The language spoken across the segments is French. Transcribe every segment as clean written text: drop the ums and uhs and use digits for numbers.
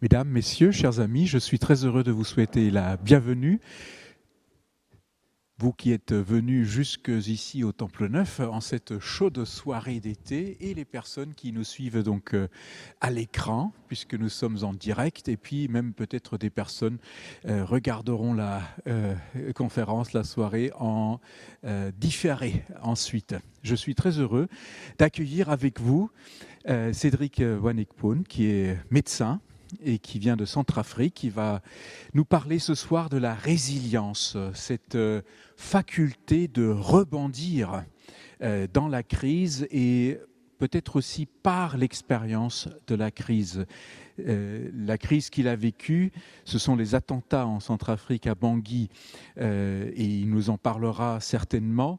Mesdames, Messieurs, chers amis, je suis très heureux de vous souhaiter la bienvenue. Vous qui êtes venus jusqu'ici au Temple Neuf en cette chaude soirée d'été et les personnes qui nous suivent donc à l'écran puisque nous sommes en direct et puis même peut-être des personnes regarderont la conférence, la soirée en différé ensuite. Je suis très heureux d'accueillir avec vous Cédric Wanekpoon qui est médecin et qui vient de Centrafrique, qui va nous parler ce soir de la résilience, cette faculté de rebondir dans la crise et peut-être aussi par l'expérience de la crise. La crise qu'il a vécue, ce sont les attentats en Centrafrique à Bangui, et il nous en parlera certainement.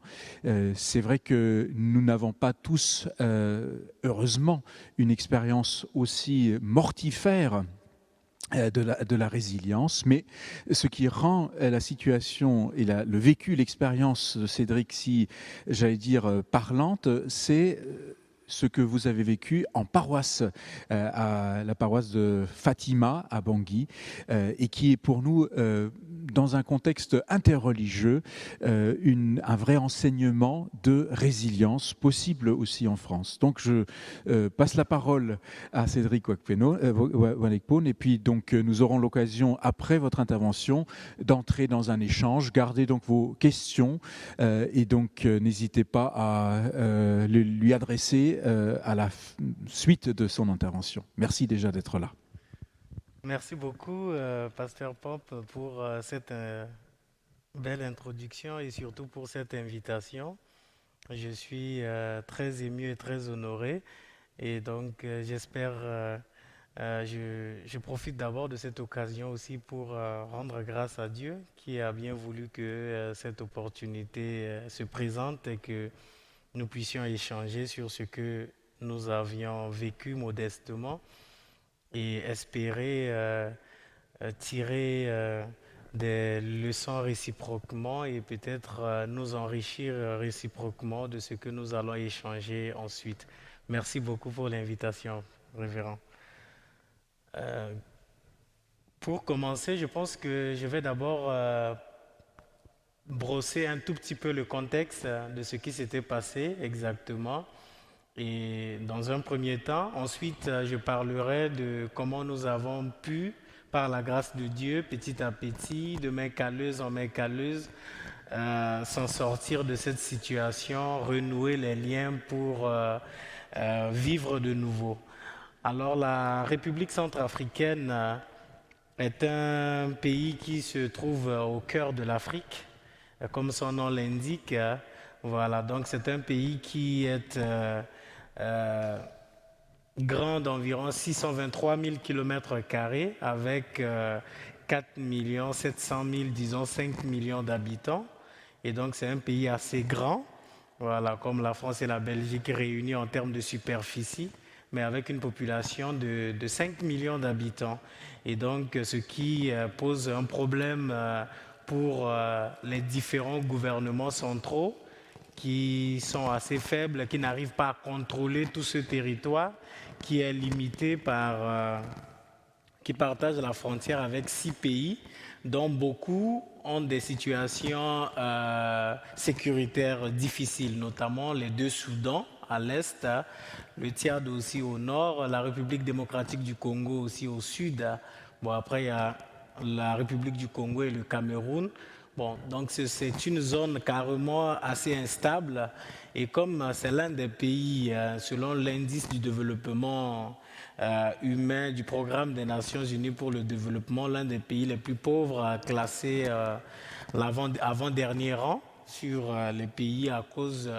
C'est vrai que nous n'avons pas tous, heureusement, une expérience aussi mortifère de la résilience, mais ce qui rend la situation et le vécu, l'expérience de Cédric si, j'allais dire, parlante, c'est ce que vous avez vécu en paroisse, à la paroisse de Fatima à Bangui, et qui est pour nous, dans un contexte interreligieux, un vrai enseignement de résilience possible aussi en France. Donc je passe la parole à Cédric Wanekpoon, et puis donc nous aurons l'occasion après votre intervention d'entrer dans un échange. Gardez donc vos questions et donc n'hésitez pas à lui adresser à la suite de son intervention. Merci déjà d'être là. Merci beaucoup, Pasteur Pop, pour cette belle introduction et surtout pour cette invitation. Je suis très ému et très honoré et donc j'espère, je profite d'abord de cette occasion aussi pour rendre grâce à Dieu qui a bien voulu que cette opportunité se présente et que nous puissions échanger sur ce que nous avions vécu modestement et espérer tirer des leçons réciproquement et peut-être nous enrichir réciproquement de ce que nous allons échanger ensuite. Merci beaucoup pour l'invitation, révérend. Euh, pour commencer, je pense que je vais d'abord brosser un tout petit peu le contexte de ce qui s'était passé exactement. Et dans un premier temps, ensuite, je parlerai de comment nous avons pu, par la grâce de Dieu, petit à petit, de main calleuse en main calleuse, s'en sortir de cette situation, renouer les liens pour vivre de nouveau. Alors, la République centrafricaine est un pays qui se trouve au cœur de l'Afrique, comme son nom l'indique. Voilà, donc c'est un pays qui est euh, grand d'environ 623 000 km² avec 4 700 000, disons 5 millions d'habitants. Et donc c'est un pays assez grand, voilà, comme la France et la Belgique réunies en termes de superficie, mais avec une population de 5 millions d'habitants. Et donc ce qui pose un problème pour les différents gouvernements centraux qui sont assez faibles, qui n'arrivent pas à contrôler tout ce territoire qui est limité par, qui partage la frontière avec 6 pays, dont beaucoup ont des situations sécuritaires difficiles, notamment les 2 Soudans à l'est, le Tchad aussi au nord, la République démocratique du Congo aussi au sud. Bon, après, il y a la République du Congo et le Cameroun. Bon, donc c'est une zone carrément assez instable. Et comme c'est l'un des pays, selon l'indice du développement humain du programme des Nations Unies pour le développement, l'un des pays les plus pauvres, classé avant-dernier rang sur les pays à cause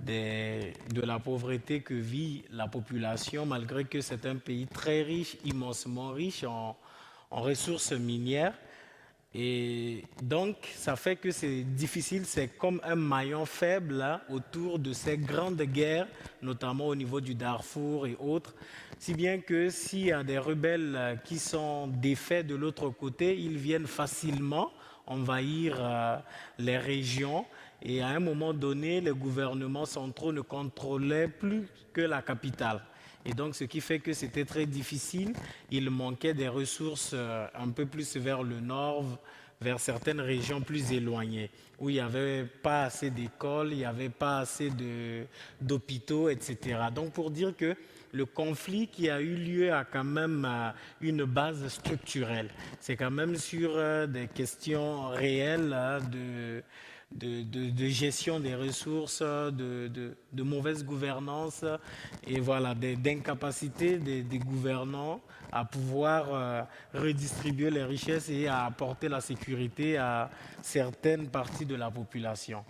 de la pauvreté que vit la population, malgré que c'est un pays très riche, immensement riche en ressources minières. Et donc, ça fait que c'est difficile, c'est comme un maillon faible là, autour de ces grandes guerres, notamment au niveau du Darfour et autres. Si bien que s'il y a des rebelles qui sont défaits de l'autre côté, ils viennent facilement envahir les régions. Et à un moment donné, les gouvernements centraux ne contrôlaient plus que la capitale. Et donc, ce qui fait que c'était très difficile. Il manquait des ressources un peu plus vers le nord, vers certaines régions plus éloignées, où il n'y avait pas assez d'écoles, il n'y avait pas assez d'hôpitaux, etc. Donc, pour dire que le conflit qui a eu lieu a quand même une base structurelle. C'est quand même sur des questions réelles de gestion des ressources, de mauvaise gouvernance et voilà, d'incapacité des gouvernants à pouvoir redistribuer les richesses et à apporter la sécurité à certaines parties de la population.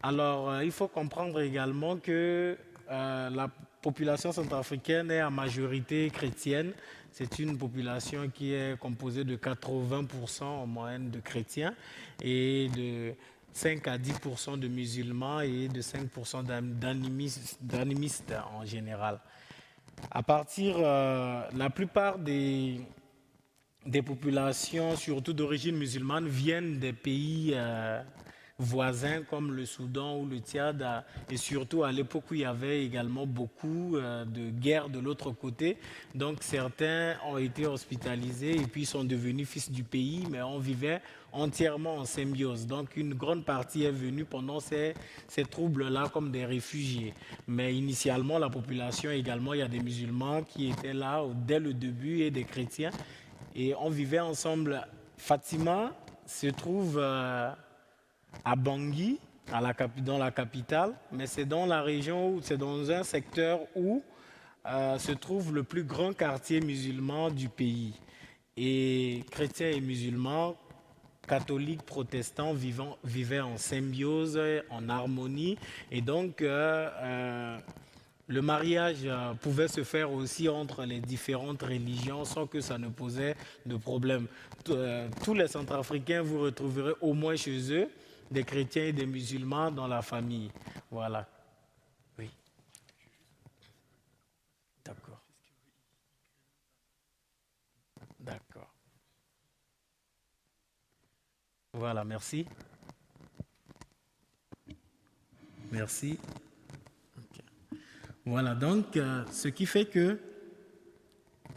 Alors, il faut comprendre également que la population centrafricaine est à majorité chrétienne. C'est une population qui est composée de 80% en moyenne de chrétiens et de 5 à 10% de musulmans et de 5% d'animistes en général. À partir, la plupart des populations, surtout d'origine musulmane, viennent des pays voisins comme le Soudan ou le Tchad, et surtout à l'époque où il y avait également beaucoup de guerres de l'autre côté. Donc certains ont été hospitalisés et puis sont devenus fils du pays, mais on vivait entièrement en symbiose. Donc une grande partie est venue pendant ces troubles-là comme des réfugiés. Mais initialement, la population également, il y a des musulmans qui étaient là dès le début et des chrétiens. Et on vivait ensemble. Fatima se trouve à Bangui, dans la capitale, mais c'est dans la région, c'est dans un secteur où se trouve le plus grand quartier musulman du pays. Et chrétiens et musulmans, catholiques, protestants vivaient en symbiose, en harmonie. Et donc, le mariage pouvait se faire aussi entre les différentes religions sans que ça ne posait de problème. Tous les Centrafricains, vous retrouverez au moins chez eux des chrétiens et des musulmans dans la famille. Voilà. Oui. D'accord. D'accord. Voilà, merci. Merci. Ok. Voilà, donc, ce qui fait que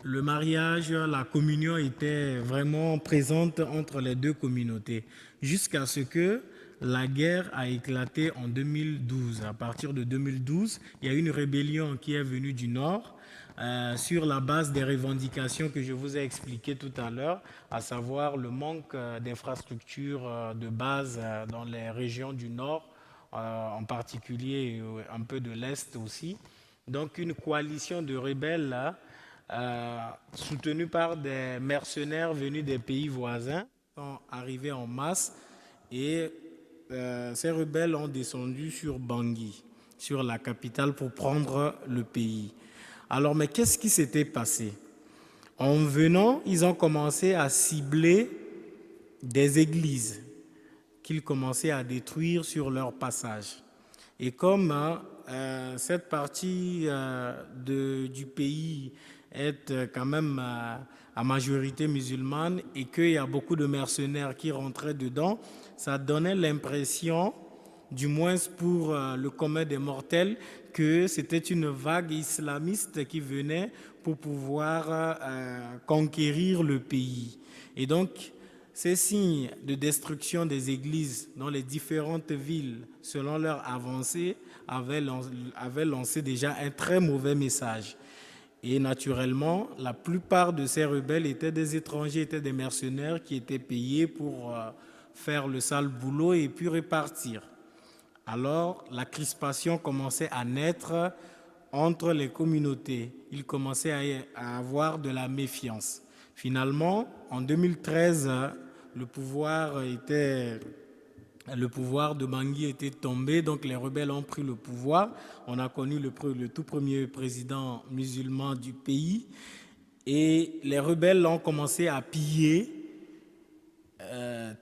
le mariage, la communion était vraiment présente entre les deux communautés, jusqu'à ce que la guerre a éclaté en 2012. À partir de 2012, il y a une rébellion qui est venue du nord sur la base des revendications que je vous ai expliquées tout à l'heure, à savoir le manque d'infrastructures de base dans les régions du nord, en particulier un peu de l'est aussi. Donc une coalition de rebelles là, soutenus par des mercenaires venus des pays voisins, sont arrivés en masse et ces rebelles ont descendu sur Bangui, sur la capitale, pour prendre le pays. Alors, mais qu'est-ce qui s'était passé? En venant, ils ont commencé à cibler des églises qu'ils commençaient à détruire sur leur passage. Et comme cette partie du pays est quand même à majorité musulmane et qu'il y a beaucoup de mercenaires qui rentraient dedans, ça donnait l'impression, du moins pour le commun des mortels, que c'était une vague islamiste qui venait pour pouvoir conquérir le pays. Et donc, ces signes de destruction des églises dans les différentes villes, selon leur avancée, avaient lancé déjà un très mauvais message. Et naturellement, la plupart de ces rebelles étaient des étrangers, étaient des mercenaires qui étaient payés pour faire le sale boulot et puis repartir. Alors, la crispation commençait à naître entre les communautés. Il commençait à avoir de la méfiance. Finalement, en 2013, le pouvoir de Bangui était tombé, donc les rebelles ont pris le pouvoir. On a connu le tout premier président musulman du pays et les rebelles ont commencé à piller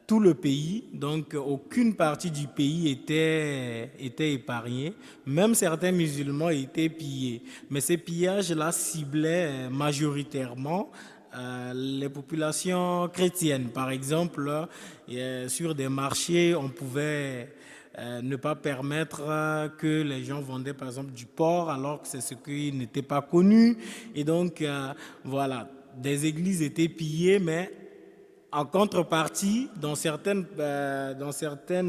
tout le pays, donc aucune partie du pays était épargnée. Même certains musulmans étaient pillés. Mais ces pillages-là ciblaient majoritairement les populations chrétiennes. Par exemple, sur des marchés, on pouvait ne pas permettre que les gens vendaient par exemple du porc alors que c'est ce qui n'était pas connu. Et donc, voilà, des églises étaient pillées, mais en contrepartie, dans certaines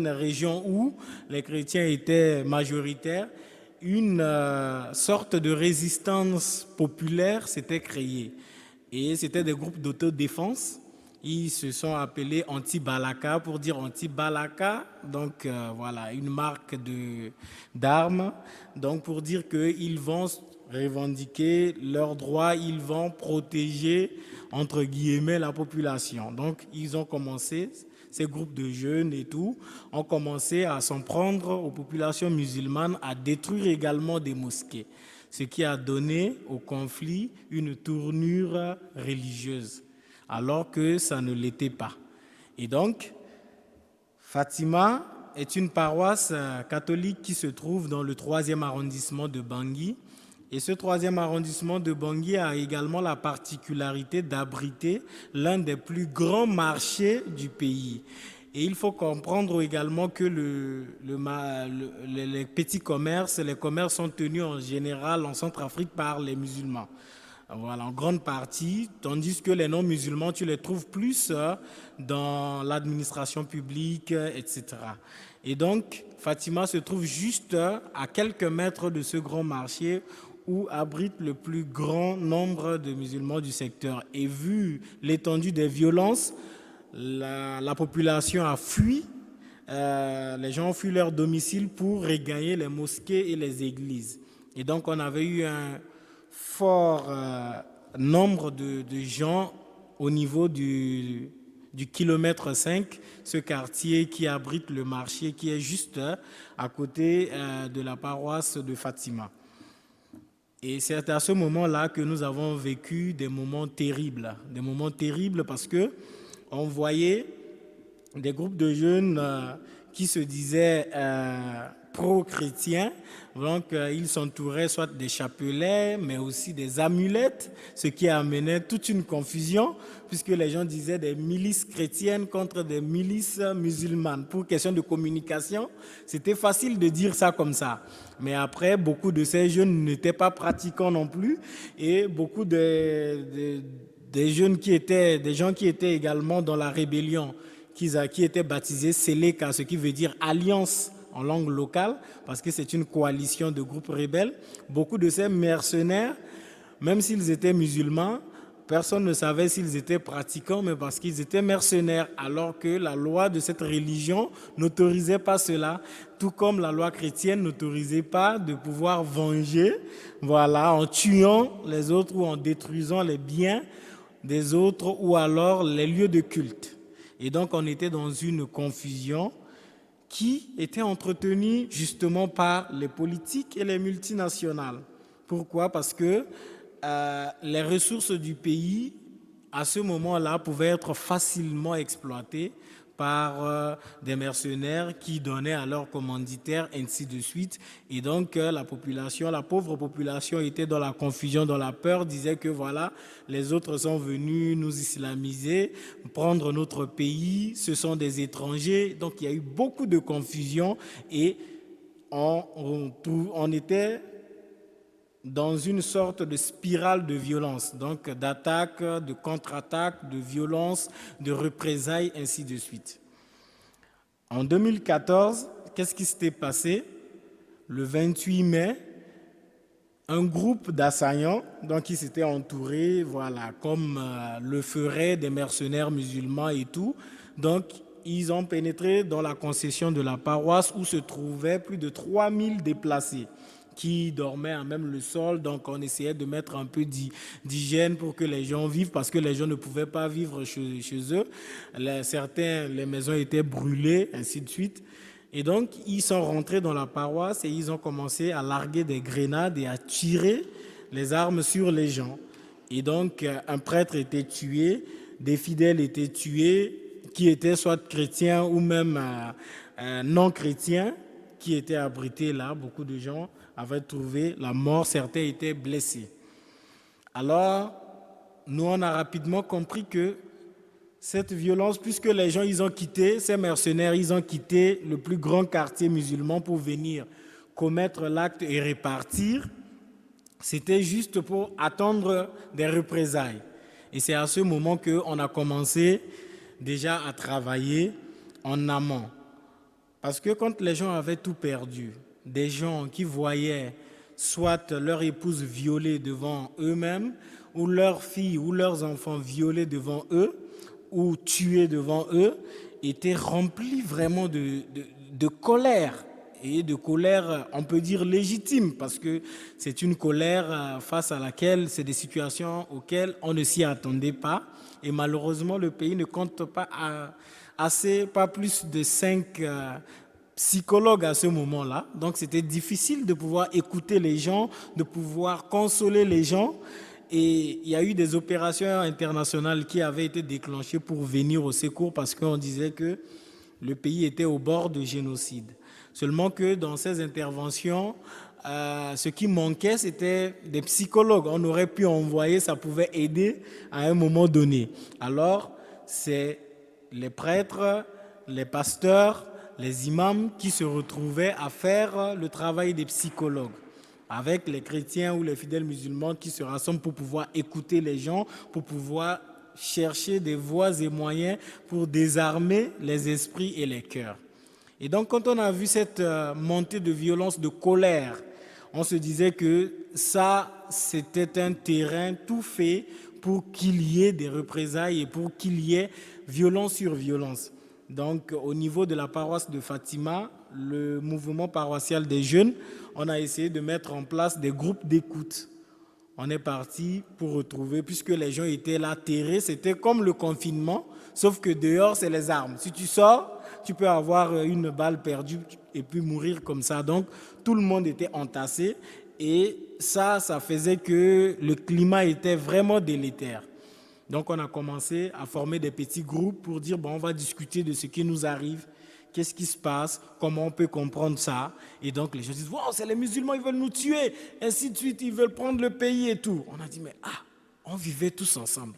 régions où les chrétiens étaient majoritaires, une sorte de résistance populaire s'était créée. Et c'était des groupes d'autodéfense. Ils se sont appelés anti-Balaka pour dire anti-Balaka, donc voilà, une marque d'armes, donc pour dire qu'ils vont revendiquer leurs droits, ils vont protéger, entre guillemets, la population. Donc ils ont commencé, ces groupes de jeunes et tout, ont commencé à s'en prendre aux populations musulmanes, à détruire également des mosquées, ce qui a donné au conflit une tournure religieuse, alors que ça ne l'était pas. Et donc, Fatima est une paroisse catholique qui se trouve dans le 3e arrondissement de Bangui. Et ce 3e arrondissement de Bangui a également la particularité d'abriter l'un des plus grands marchés du pays. Et il faut comprendre également que les petits commerces, les commerces sont tenus en général en Centrafrique par les musulmans. Voilà, en grande partie, tandis que les non-musulmans, tu les trouves plus dans l'administration publique, etc. Et donc, Fatima se trouve juste à quelques mètres de ce grand marché où abrite le plus grand nombre de musulmans du secteur. Et vu l'étendue des violences, la population a fui, les gens ont fui leur domicile pour regagner les mosquées et les églises. Et donc, on avait eu un fort nombre de gens au niveau du kilomètre 5, ce quartier qui abrite le marché, qui est juste à côté de la paroisse de Fatima. Et c'est à ce moment-là que nous avons vécu des moments terribles parce que on voyait des groupes de jeunes qui se disaient pro-chrétiens. Donc, ils s'entouraient soit des chapelets, mais aussi des amulettes, ce qui amenait toute une confusion, puisque les gens disaient des milices chrétiennes contre des milices musulmanes. Pour question de communication, c'était facile de dire ça comme ça. Mais après, beaucoup de ces jeunes n'étaient pas pratiquants non plus, et beaucoup des jeunes des gens qui étaient également dans la rébellion, qui étaient baptisés Seleka, ce qui veut dire alliance en langue locale, parce que c'est une coalition de groupes rebelles. Beaucoup de ces mercenaires, même s'ils étaient musulmans, personne ne savait s'ils étaient pratiquants, mais parce qu'ils étaient mercenaires, alors que la loi de cette religion n'autorisait pas cela, tout comme la loi chrétienne n'autorisait pas de pouvoir venger, voilà, en tuant les autres ou en détruisant les biens des autres ou alors les lieux de culte. Et donc, on était dans une confusion qui était entretenue justement par les politiques et les multinationales. Pourquoi? Parce que les ressources du pays, à ce moment-là, pouvaient être facilement exploitées par des mercenaires qui donnaient à leurs commanditaires, ainsi de suite. Et donc, la pauvre population était dans la confusion, dans la peur, disait que voilà, les autres sont venus nous islamiser, prendre notre pays, ce sont des étrangers. Donc, il y a eu beaucoup de confusion et on était dans une sorte de spirale de violence, donc d'attaque, de contre-attaque, de violence, de représailles, ainsi de suite. En 2014, qu'est-ce qui s'était passé? Le 28 mai, un groupe d'assaillants, donc qui s'était entouré, voilà, comme le feraient des mercenaires musulmans et tout. Donc, ils ont pénétré dans la concession de la paroisse où se trouvaient plus de 3000 déplacés qui dormaient à même le sol. Donc, on essayait de mettre un peu d'hygiène pour que les gens vivent, parce que les gens ne pouvaient pas vivre chez eux. Les maisons étaient brûlées, ainsi de suite. Et donc, ils sont rentrés dans la paroisse et ils ont commencé à larguer des grenades et à tirer les armes sur les gens. Et donc, un prêtre était tué, des fidèles étaient tués, qui étaient soit chrétiens ou même non chrétiens, qui étaient abrités là. Beaucoup de gens avaient trouvé la mort, certains étaient blessés. Alors, nous, on a rapidement compris que Cette violence, puisque les gens, ils ont quitté, ces mercenaires, ils ont quitté le plus grand quartier musulman pour venir commettre l'acte et répartir, c'était juste pour attendre des représailles. Et c'est à ce moment qu'on a commencé déjà à travailler en amont. Parce que quand les gens avaient tout perdu, des gens qui voyaient soit leur épouse violée devant eux-mêmes, ou leurs filles ou leurs enfants violés devant eux, ou tués devant eux, étaient remplis vraiment de colère. Et de colère, on peut dire légitime, parce que c'est une colère face à laquelle, c'est des situations auxquelles on ne s'y attendait pas. Et malheureusement, le pays ne compte pas pas plus de 5 psychologues à ce moment-là. Donc c'était difficile de pouvoir écouter les gens, de pouvoir consoler les gens. Et il y a eu des opérations internationales qui avaient été déclenchées pour venir au secours parce qu'on disait que le pays était au bord de génocide. Seulement que dans ces interventions, ce qui manquait, c'était des psychologues. On aurait pu envoyer, ça pouvait aider à un moment donné. Alors, c'est les prêtres, les pasteurs, les imams qui se retrouvaient à faire le travail des psychologues, avec les chrétiens ou les fidèles musulmans qui se rassemblent pour pouvoir écouter les gens, pour pouvoir chercher des voies et moyens pour désarmer les esprits et les cœurs. Et donc, quand on a vu cette montée de violence, de colère, on se disait que ça, c'était un terrain tout fait pour qu'il y ait des représailles et pour qu'il y ait violence sur violence. Donc, au niveau de la paroisse de Fatima, le mouvement paroissial des jeunes, on a essayé de mettre en place des groupes d'écoute. On est parti pour retrouver, puisque les gens étaient là terrés, c'était comme le confinement, sauf que dehors, c'est les armes. Si tu sors, tu peux avoir une balle perdue et puis mourir comme ça. Donc, tout le monde était entassé et ça faisait que le climat était vraiment délétère. Donc, on a commencé à former des petits groupes pour dire, bon, on va discuter de ce qui nous arrive, qu'est-ce qui se passe, comment on peut comprendre ça. Et donc, les gens disent, wow, c'est les musulmans, ils veulent nous tuer, ainsi de suite, ils veulent prendre le pays et tout. On a dit, mais on vivait tous ensemble.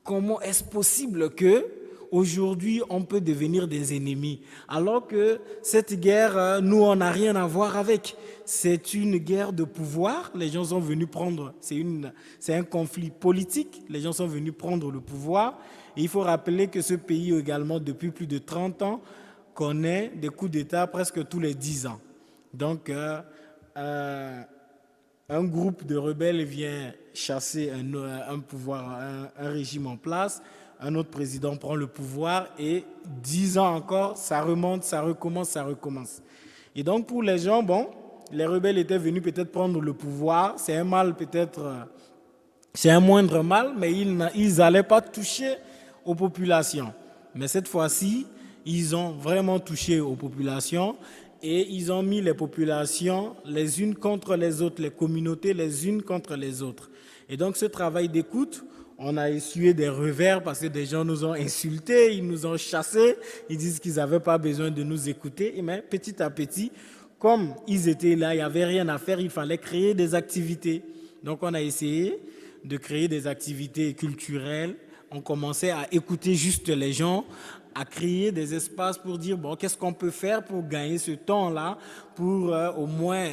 Comment est-ce possible que aujourd'hui on peut devenir des ennemis alors que cette guerre, nous, on n'a rien à voir avec. C'est une guerre de pouvoir. Les gens sont venus prendre, c'est un conflit politique. Les gens sont venus prendre le pouvoir. Et il faut rappeler que ce pays également, depuis plus de 30 ans, connaît des coups d'État presque tous les 10 ans. Donc, un groupe de rebelles vient chasser un pouvoir, un régime en place, un autre président prend le pouvoir et 10 ans encore, ça remonte, ça recommence, ça recommence. Et donc pour les gens, bon, les rebelles étaient venus peut-être prendre le pouvoir, c'est un mal peut-être, c'est un moindre mal, mais ils n'allaient pas toucher aux populations. Mais cette fois-ci, ils ont vraiment touché aux populations et ils ont mis les populations les unes contre les autres, les communautés les unes contre les autres. Et donc ce travail d'écoute, on a essuyé des revers parce que des gens nous ont insultés, ils nous ont chassés, ils disent qu'ils n'avaient pas besoin de nous écouter. Mais petit à petit, comme ils étaient là, il n'y avait rien à faire, il fallait créer des activités. Donc on a essayé de créer des activités culturelles, on commençait à écouter juste les gens, à créer des espaces pour dire, bon, qu'est-ce qu'on peut faire pour gagner ce temps-là, pour au moins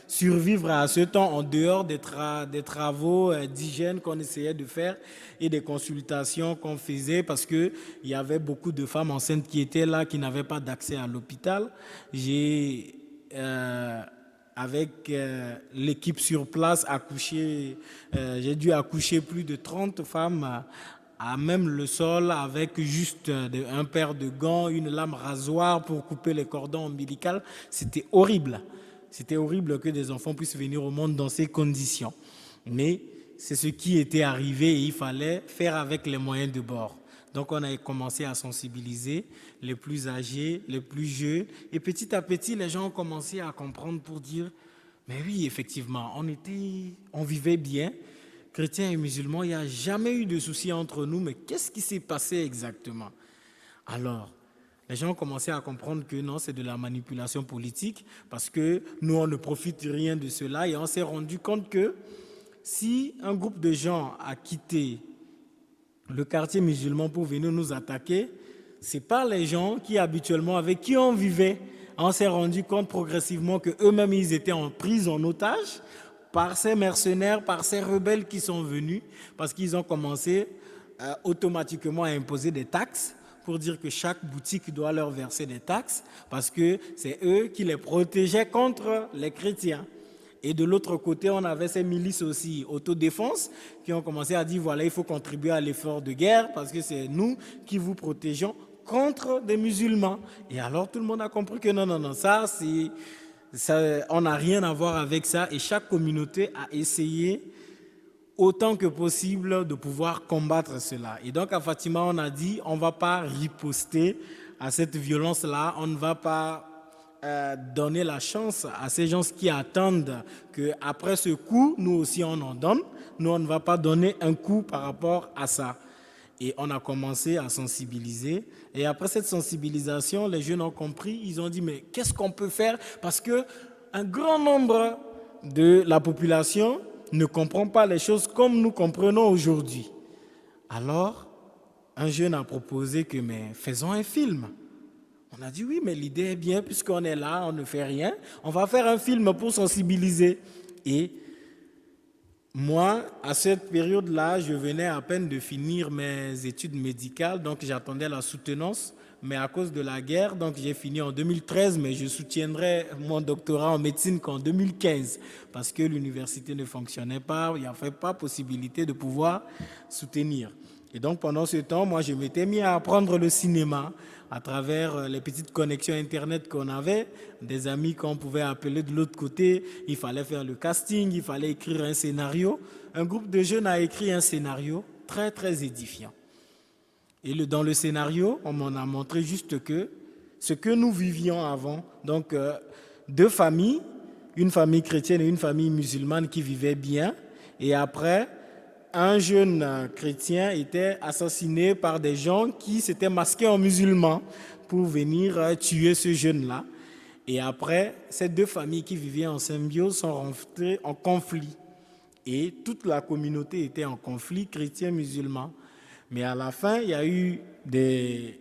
survivre à ce temps en dehors des travaux d'hygiène qu'on essayait de faire et des consultations qu'on faisait parce qu'il y avait beaucoup de femmes enceintes qui étaient là, qui n'avaient pas d'accès à l'hôpital. Avec l'équipe sur place, j'ai dû accoucher plus de 30 femmes à même le sol avec juste un paire de gants, une lame rasoir pour couper les cordons ombilicaux. C'était horrible. C'était horrible que des enfants puissent venir au monde dans ces conditions. Mais c'est ce qui était arrivé et il fallait faire avec les moyens de bord. Donc on a commencé à sensibiliser les plus âgés, les plus jeunes. Et petit à petit, les gens ont commencé à comprendre pour dire, mais oui, effectivement, on vivait bien. Chrétiens et musulmans, il n'y a jamais eu de souci entre nous, mais qu'est-ce qui s'est passé exactement? Alors, les gens ont commencé à comprendre que non, c'est de la manipulation politique, parce que nous, on ne profite rien de cela, et on s'est rendu compte que si un groupe de gens a quitté le quartier musulman pour venir nous attaquer, c'est pas les gens qui habituellement avec qui on vivait. On s'est rendu compte progressivement que eux-mêmes ils étaient en prise en otage par ces mercenaires, par ces rebelles qui sont venus, parce qu'ils ont commencé automatiquement à imposer des taxes pour dire que chaque boutique doit leur verser des taxes, parce que c'est eux qui les protégeaient contre les chrétiens. Et de l'autre côté, on avait ces milices aussi autodéfense qui ont commencé à dire voilà, il faut contribuer à l'effort de guerre parce que c'est nous qui vous protégeons contre des musulmans. Et alors tout le monde a compris que non, ça, on n'a rien à voir avec ça. Et chaque communauté a essayé autant que possible de pouvoir combattre cela. Et donc à Fatima, on a dit on ne va pas riposter à cette violence-là, on ne va pas donner la chance à ces gens qui attendent qu'après ce coup, nous aussi on en donne. Nous, on ne va pas donner un coup par rapport à ça. Et on a commencé à sensibiliser. Et après cette sensibilisation, les jeunes ont compris, ils ont dit, mais qu'est-ce qu'on peut faire? Parce qu'un grand nombre de la population ne comprend pas les choses comme nous comprenons aujourd'hui. Alors, un jeune a proposé que, mais faisons un film. On a dit oui, mais l'idée est bien, puisqu'on est là, on ne fait rien. On va faire un film pour sensibiliser. Et moi, à cette période-là, je venais à peine de finir mes études médicales, donc j'attendais la soutenance. Mais à cause de la guerre, donc j'ai fini en 2013, mais je soutiendrai mon doctorat en médecine qu'en 2015, parce que l'université ne fonctionnait pas, il n'y avait pas possibilité de pouvoir soutenir. Et donc pendant ce temps, moi je m'étais mis à apprendre le cinéma à travers les petites connexions Internet qu'on avait, des amis qu'on pouvait appeler de l'autre côté, il fallait faire le casting, il fallait écrire un scénario. Un groupe de jeunes a écrit un scénario très très édifiant. Et dans le scénario, on m'en a montré juste que ce que nous vivions avant, donc deux familles, une famille chrétienne et une famille musulmane qui vivaient bien, et après, un jeune chrétien était assassiné par des gens qui s'étaient masqués en musulmans pour venir tuer ce jeune-là. Et après, ces deux familles qui vivaient en symbiose sont rentrées en conflit. Et toute la communauté était en conflit chrétien-musulman. Mais à la fin, il y a eu des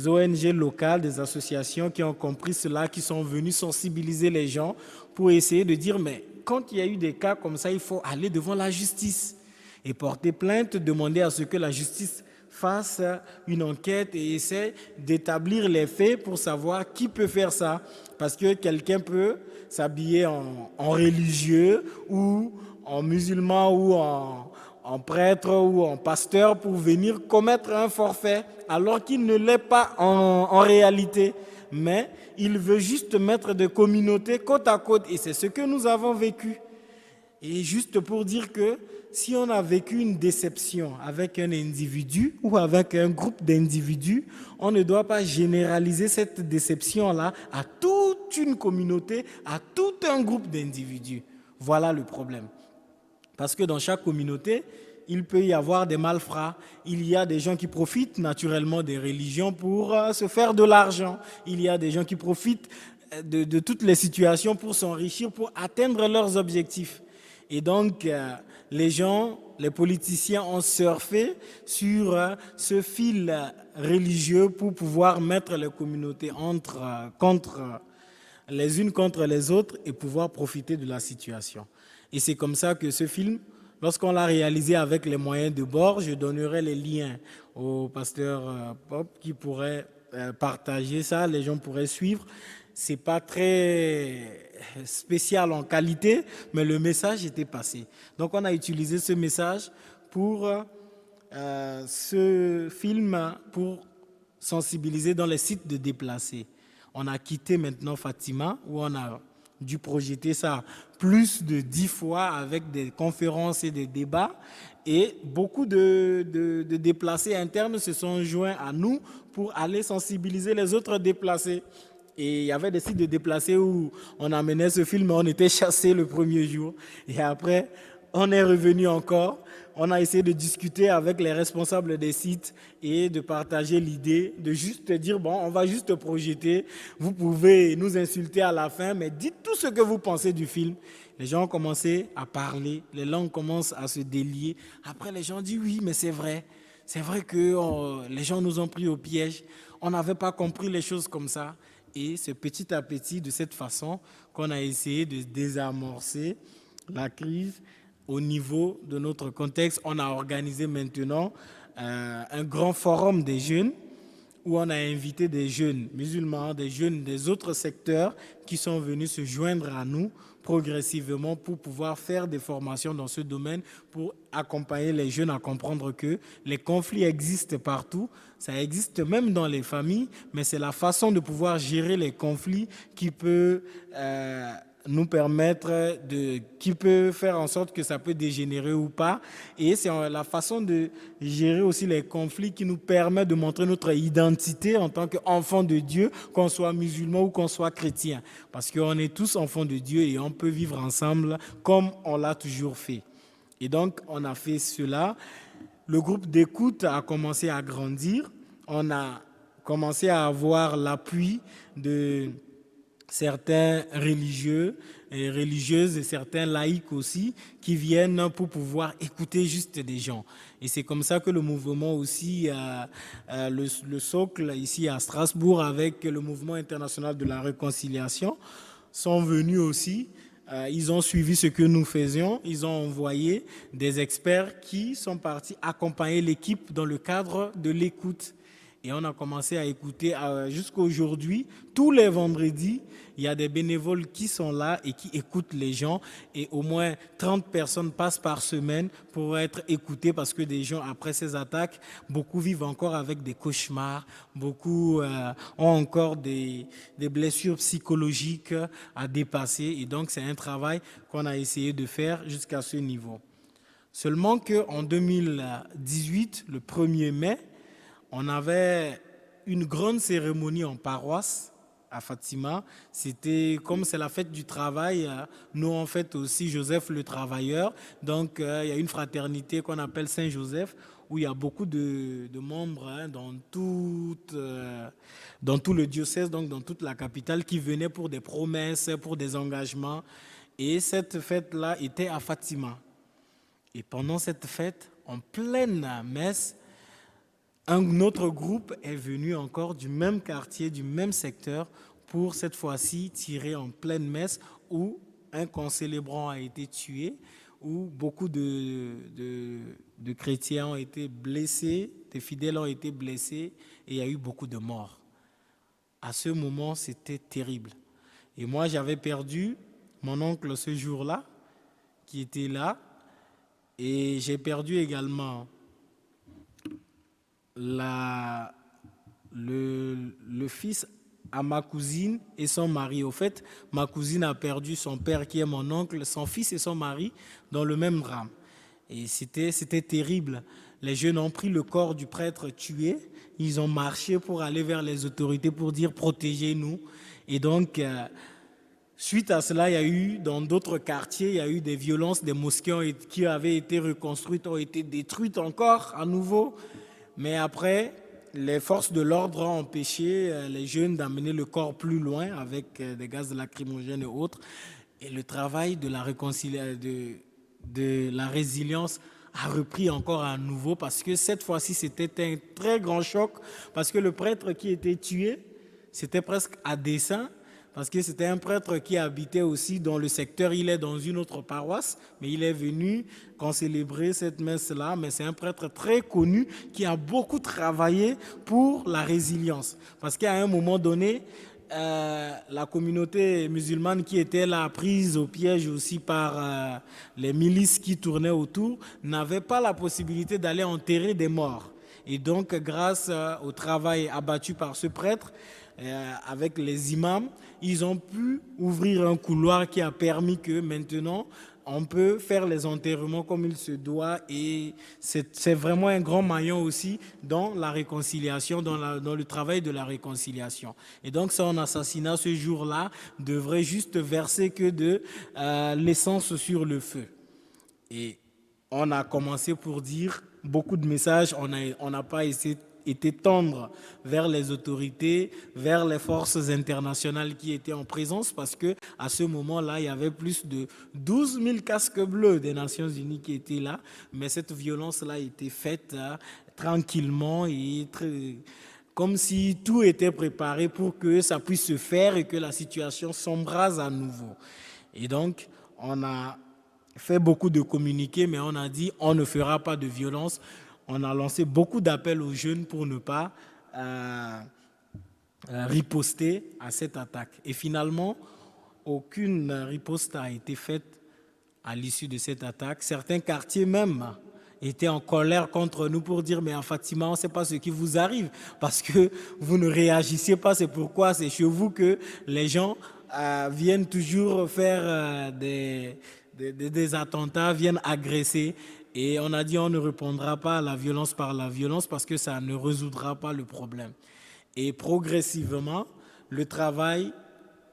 ONG locales, des associations qui ont compris cela, qui sont venues sensibiliser les gens pour essayer de dire, mais quand il y a eu des cas comme ça, il faut aller devant la justice et porter plainte, demander à ce que la justice fasse une enquête et essaie d'établir les faits pour savoir qui peut faire ça. Parce que quelqu'un peut s'habiller en religieux ou en musulman ou en prêtre ou en pasteur pour venir commettre un forfait alors qu'il ne l'est pas en réalité. Mais il veut juste mettre des communautés côte à côte et c'est ce que nous avons vécu. Et juste pour dire que si on a vécu une déception avec un individu ou avec un groupe d'individus, on ne doit pas généraliser cette déception-là à toute une communauté, à tout un groupe d'individus. Voilà le problème. Parce que dans chaque communauté, il peut y avoir des malfrats. Il y a des gens qui profitent naturellement des religions pour se faire de l'argent. Il y a des gens qui profitent de toutes les situations pour s'enrichir, pour atteindre leurs objectifs. Et donc, les gens, les politiciens ont surfé sur ce fil religieux pour pouvoir mettre les communautés les unes contre les autres et pouvoir profiter de la situation. Et c'est comme ça que ce film, lorsqu'on l'a réalisé avec les moyens de bord, je donnerai les liens au pasteur Pop qui pourrait partager ça, les gens pourraient suivre. Ce n'est pas très spécial en qualité, mais le message était passé. Donc on a utilisé ce message pour ce film, pour sensibiliser dans les sites de déplacés. On a quitté maintenant Fatima, où on a dû projeter ça plus de 10 fois avec des conférences et des débats. Et beaucoup de déplacés internes se sont joints à nous pour aller sensibiliser les autres déplacés. Et il y avait des sites de déplacés où on amenait ce film, on était chassés le premier jour. Et après, on est revenu encore. On a essayé de discuter avec les responsables des sites et de partager l'idée de juste dire, bon, on va juste projeter. Vous pouvez nous insulter à la fin, mais dites tout ce que vous pensez du film. Les gens ont commencé à parler, les langues commencent à se délier. Après, les gens disent, oui, mais c'est vrai. C'est vrai que les gens nous ont pris au piège. On n'avait pas compris les choses comme ça. Et c'est petit à petit, de cette façon, qu'on a essayé de désamorcer la crise au niveau de notre contexte. On a organisé maintenant un grand forum des jeunes où on a invité des jeunes musulmans, des jeunes des autres secteurs qui sont venus se joindre à nous progressivement pour pouvoir faire des formations dans ce domaine, pour accompagner les jeunes à comprendre que les conflits existent partout, ça existe même dans les familles, mais c'est la façon de pouvoir gérer les conflits qui peut nous permettre qui peut faire en sorte que ça peut dégénérer ou pas. Et c'est la façon de gérer aussi les conflits qui nous permet de montrer notre identité en tant qu'enfant de Dieu, qu'on soit musulman ou qu'on soit chrétien. Parce qu'on est tous enfants de Dieu et on peut vivre ensemble comme on l'a toujours fait. Et donc, on a fait cela. Le groupe d'écoute a commencé à grandir. On a commencé à avoir l'appui de certains religieux et religieuses et certains laïcs aussi qui viennent pour pouvoir écouter juste des gens. Et c'est comme ça que le mouvement aussi, le socle ici à Strasbourg avec le mouvement international de la réconciliation sont venus aussi. Ils ont suivi ce que nous faisions, ils ont envoyé des experts qui sont partis accompagner l'équipe dans le cadre de l'écoute. Et on a commencé à écouter jusqu'à aujourd'hui. Tous les vendredis, il y a des bénévoles qui sont là et qui écoutent les gens. Et au moins 30 personnes passent par semaine pour être écoutées parce que des gens, après ces attaques, beaucoup vivent encore avec des cauchemars. Beaucoup ont encore des blessures psychologiques à dépasser. Et donc, c'est un travail qu'on a essayé de faire jusqu'à ce niveau. Seulement qu'en 2018, le 1er mai, on avait une grande cérémonie en paroisse à Fatima. C'était comme c'est la fête du travail. Nous, on fête aussi Joseph le travailleur. Donc, il y a une fraternité qu'on appelle Saint-Joseph où il y a beaucoup de membres dans tout le diocèse, donc dans toute la capitale, qui venaient pour des promesses, pour des engagements. Et cette fête-là était à Fatima. Et pendant cette fête, en pleine messe, un autre groupe est venu encore du même quartier, du même secteur, pour cette fois-ci tirer en pleine messe où un concélébrant a été tué, où beaucoup de chrétiens ont été blessés, des fidèles ont été blessés et il y a eu beaucoup de morts. À ce moment, c'était terrible. Et moi, j'avais perdu mon oncle ce jour-là, qui était là, et j'ai perdu également le fils à ma cousine et son mari. Au fait, ma cousine a perdu son père qui est mon oncle, son fils et son mari dans le même drame. Et c'était terrible. Les jeunes ont pris le corps du prêtre tué, ils ont marché pour aller vers les autorités pour dire protégez-nous. Et donc, suite à cela, il y a eu dans d'autres quartiers, il y a eu des violences, des mosquées qui avaient été reconstruites, ont été détruites encore à nouveau. Mais après, les forces de l'ordre ont empêché les jeunes d'amener le corps plus loin avec des gaz lacrymogènes et autres. Et le travail de la réconciliation, de la résilience a repris encore à nouveau parce que cette fois-ci, c'était un très grand choc parce que le prêtre qui était tué, c'était presque à dessein. Parce que c'était un prêtre qui habitait aussi dans le secteur, il est dans une autre paroisse, mais il est venu concélébrer cette messe-là. Mais c'est un prêtre très connu qui a beaucoup travaillé pour la résilience. Parce qu'à un moment donné, la communauté musulmane qui était là, prise au piège aussi par les milices qui tournaient autour, n'avait pas la possibilité d'aller enterrer des morts. Et donc, grâce au travail abattu par ce prêtre, avec les imams, ils ont pu ouvrir un couloir qui a permis que maintenant, on peut faire les enterrements comme il se doit et c'est vraiment un grand maillon aussi dans la réconciliation, dans le travail de la réconciliation. Et donc, son assassinat ce jour-là devrait juste verser que de l'essence sur le feu. Et on a commencé pour dire beaucoup de messages, on n'a pas été tendre vers les autorités, vers les forces internationales qui étaient en présence, parce que à ce moment-là, il y avait plus de 12 000 casques bleus des Nations Unies qui étaient là, mais cette violence-là a été faite tranquillement et comme si tout était préparé pour que ça puisse se faire et que la situation s'embrase à nouveau. Et donc, on a fait beaucoup de communiqués, mais on a dit on ne fera pas de violence. On a lancé beaucoup d'appels aux jeunes pour ne pas riposter à cette attaque. Et finalement, aucune riposte n'a été faite à l'issue de cette attaque. Certains quartiers même étaient en colère contre nous pour dire mais à Fatima, on ne sait pas ce qui vous arrive parce que vous ne réagissez pas, c'est pourquoi c'est chez vous que les gens viennent toujours faire des attentats, viennent agresser. Et on a dit on ne répondra pas à la violence par la violence parce que ça ne résoudra pas le problème. Et progressivement, le travail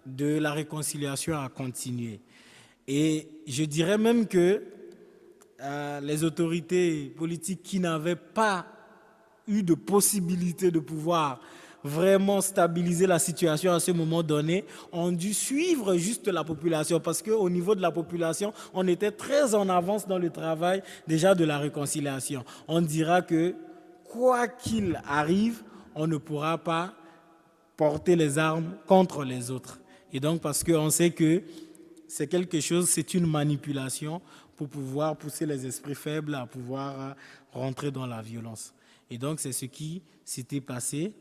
de la réconciliation a continué. Et je dirais même que les autorités politiques qui n'avaient pas eu de possibilité de pouvoir vraiment stabiliser la situation à ce moment donné, ont dû suivre juste la population parce qu'au niveau de la population, on était très en avance dans le travail déjà de la réconciliation. On dira que quoi qu'il arrive, on ne pourra pas porter les armes contre les autres. Et donc parce qu'on sait que c'est quelque chose, c'est une manipulation pour pouvoir pousser les esprits faibles à pouvoir rentrer dans la violence. Et donc c'est ce qui s'était passé.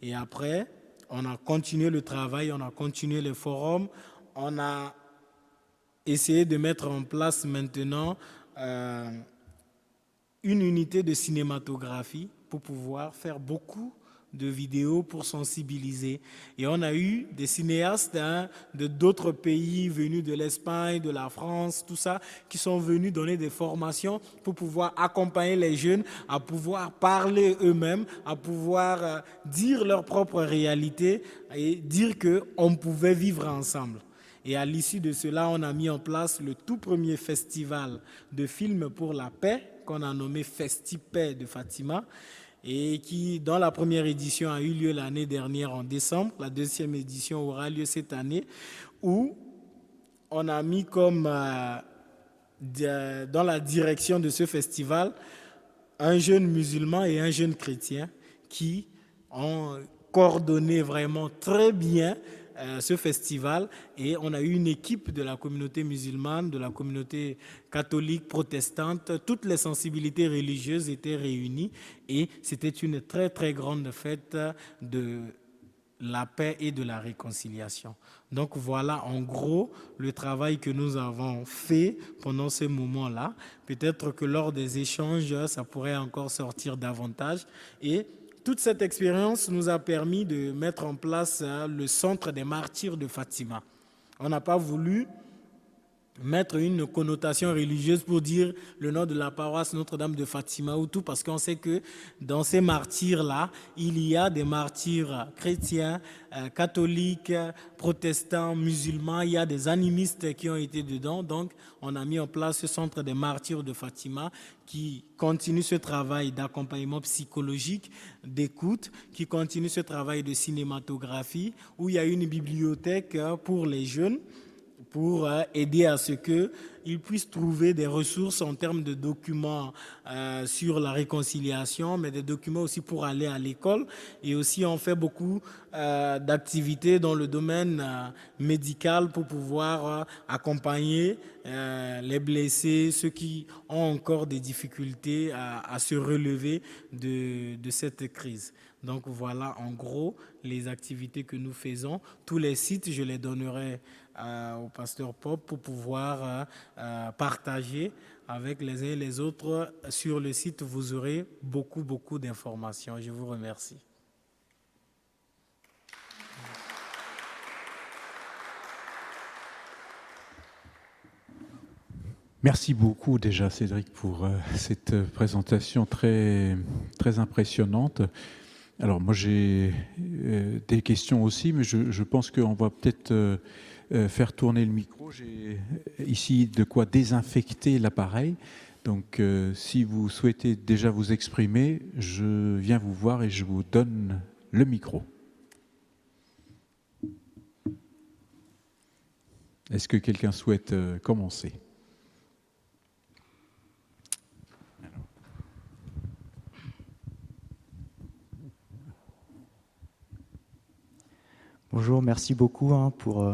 Et après, on a continué le travail, on a continué les forums, on a essayé de mettre en place maintenant une unité de cinématographie pour pouvoir faire beaucoup de vidéos pour sensibiliser. Et on a eu des cinéastes de d'autres pays venus de l'Espagne, de la France, tout ça, qui sont venus donner des formations pour pouvoir accompagner les jeunes à pouvoir parler eux-mêmes, à pouvoir dire leur propre réalité et dire qu'on pouvait vivre ensemble. Et à l'issue de cela, on a mis en place le tout premier festival de films pour la paix, qu'on a nommé Festi-Paix de Fatima, et qui, dans la première édition, a eu lieu l'année dernière en décembre. La deuxième édition aura lieu cette année, où on a mis comme dans la direction de ce festival un jeune musulman et un jeune chrétien qui ont coordonné vraiment très bien ce festival, et on a eu une équipe de la communauté musulmane, de la communauté catholique, protestante, toutes les sensibilités religieuses étaient réunies et c'était une très très grande fête de la paix et de la réconciliation. Donc voilà en gros le travail que nous avons fait pendant ces moments-là. Peut-être que lors des échanges, ça pourrait encore sortir davantage. Et toute cette expérience nous a permis de mettre en place le centre des martyrs de Fatima. On n'a pas voulu mettre une connotation religieuse pour dire le nom de la paroisse Notre-Dame de Fatima ou tout, parce qu'on sait que dans ces martyrs-là, il y a des martyrs chrétiens, catholiques, protestants, musulmans, il y a des animistes qui ont été dedans. Donc, on a mis en place ce centre des martyrs de Fatima qui continue ce travail d'accompagnement psychologique, d'écoute, qui continue ce travail de cinématographie, où il y a une bibliothèque pour les jeunes, pour aider à ce qu'ils puissent trouver des ressources en termes de documents sur la réconciliation, mais des documents aussi pour aller à l'école. Et aussi, on fait beaucoup d'activités dans le domaine médical pour pouvoir accompagner les blessés, ceux qui ont encore des difficultés à se relever de cette crise. Donc voilà en gros les activités que nous faisons. Tous les sites, je les donnerai au pasteur Pop pour pouvoir partager avec les uns et les autres. Sur le site, vous aurez beaucoup d'informations. Je vous remercie. Merci beaucoup déjà Cédric pour cette présentation très impressionnante. Alors moi j'ai des questions aussi, mais je pense qu'on va peut-être faire tourner le micro. J'ai ici de quoi désinfecter l'appareil. Donc, si vous souhaitez déjà vous exprimer, je viens vous voir et je vous donne le micro. Est-ce que quelqu'un souhaite commencer ? Bonjour, merci beaucoup pour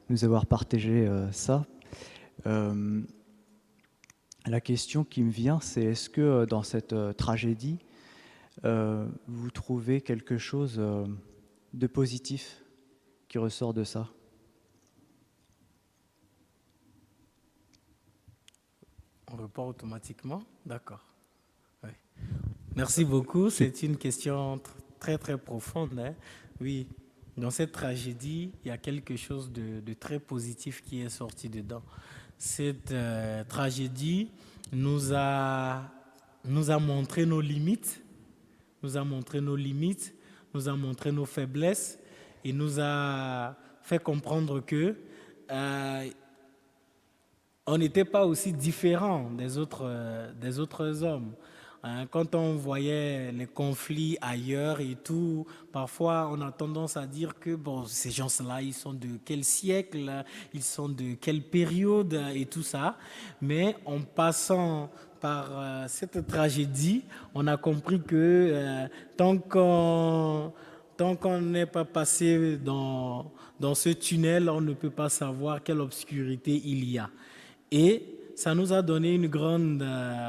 nous avoir partagé ça. La question qui me vient, c'est est-ce que dans cette tragédie, vous trouvez quelque chose de positif qui ressort de ça ? On répond automatiquement? D'accord. Oui. Merci beaucoup. C'est une question très, très profonde, hein. Oui, dans cette tragédie, il y a quelque chose de très positif qui est sorti dedans. Cette tragédie nous a montré nos limites, nous a montré nos limites, nous a montré nos faiblesses et nous a fait comprendre que on n'était pas aussi différents des autres hommes. Quand on voyait les conflits ailleurs et tout, parfois on a tendance à dire que bon, ces gens-là, ils sont de quel siècle, ils sont de quelle période et tout ça. Mais en passant par cette tragédie, on a compris que tant qu'on n'est pas passé dans ce tunnel, on ne peut pas savoir quelle obscurité il y a. Et ça nous a donné une grande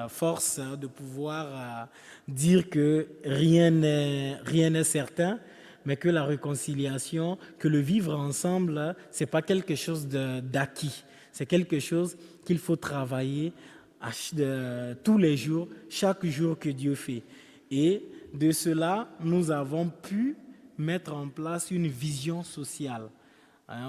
force de pouvoir dire que rien n'est certain, mais que la réconciliation, que le vivre ensemble, ce n'est pas quelque chose d'acquis. C'est quelque chose qu'il faut travailler tous les jours, chaque jour que Dieu fait. Et de cela, nous avons pu mettre en place une vision sociale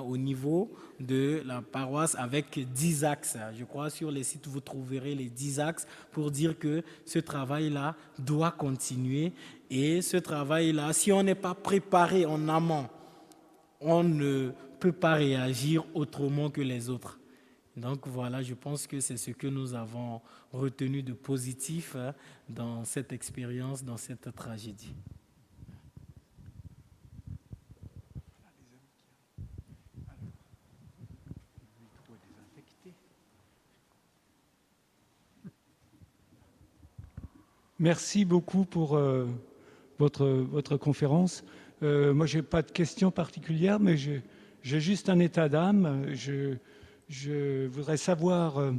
au niveau de la paroisse avec 10 axes. Je crois sur les sites, vous trouverez les 10 axes pour dire que ce travail-là doit continuer. Et ce travail-là, si on n'est pas préparé en amont, on ne peut pas réagir autrement que les autres. Donc voilà, je pense que c'est ce que nous avons retenu de positif dans cette expérience, dans cette tragédie. Merci beaucoup pour votre conférence. Moi, je n'ai pas de questions particulières, mais j'ai juste un état d'âme. Je voudrais savoir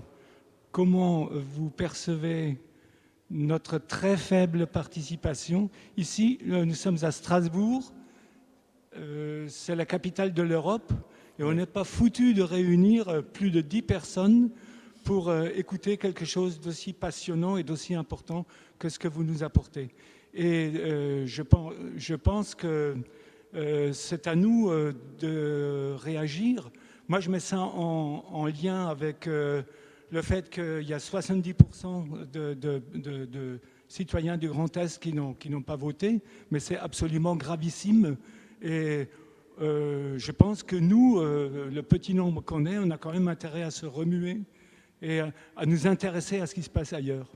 comment vous percevez notre très faible participation. Ici, nous sommes à Strasbourg, c'est la capitale de l'Europe, et on n'est pas foutu de réunir plus de 10 personnes pour écouter quelque chose d'aussi passionnant et d'aussi important que ce que vous nous apportez. Et je pense que c'est à nous de réagir. Moi, je mets ça en lien avec le fait qu'il y a 70% de citoyens du Grand Est qui n'ont pas voté, mais c'est absolument gravissime. Et je pense que nous, le petit nombre qu'on est, on a quand même intérêt à se remuer et à nous intéresser à ce qui se passe ailleurs.